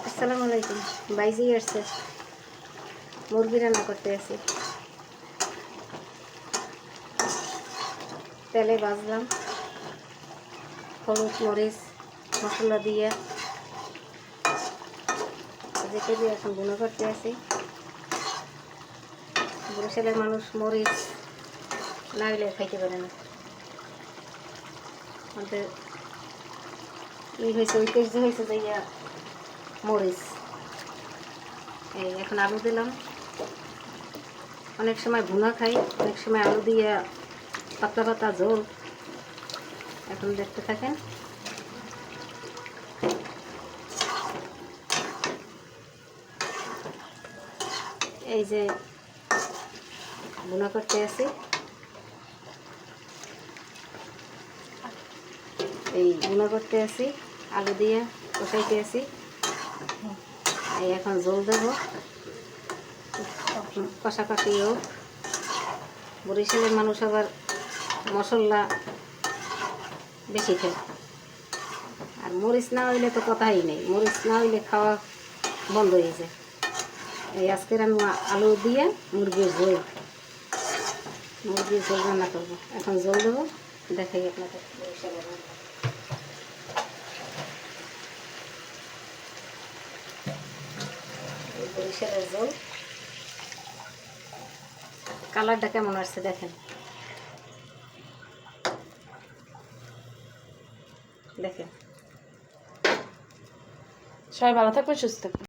আসসালামু আলাইকুম। বাইজি আসছে, মুরগি রান্না করতে আছি। তেলে ভাজলাম, হলুদ মরিচ মশলা দিয়ে যেতে দিয়ে এখন গুঁড়ো করতে আছি। বরিশালের মানুষ মরিচ না হলে খাইতে পারে না। আমাদের হয়েছে ঐতিহ্য হয়েছে যে মরিচ। এই এখন আলু দিলাম। অনেক সময় ভুনা খাই, অনেক সময় আলু দিয়ে পাতলা পাতলা ঝোল। এখন দেখতে থাকেন। এই যে ভুনা করতে আছি, এই ভুনা করতে আছি, আলু দিয়ে কষাইতে আছি। এই এখন ঝোল দেব, কষাকষি হোক। বরিশালের মানুষ আবার মশলা বেশি খায়, আর মরিচ না হইলে তো কথাই নেই। মরিচ না হইলে খাওয়া বন্ধ হয়ে যায়। এই আজকের আমি আলু দিয়ে মুরগির ঝোল রান্না করবো। এখন ঝোল দেবো, দেখাই আপনাদের বরিশালের রান্না। বরিশালের ঝোল কালারটা কেমন আসছে দেখেন, দেখেন। সবাই ভালো থাকবেন, সুস্থ থাকবেন।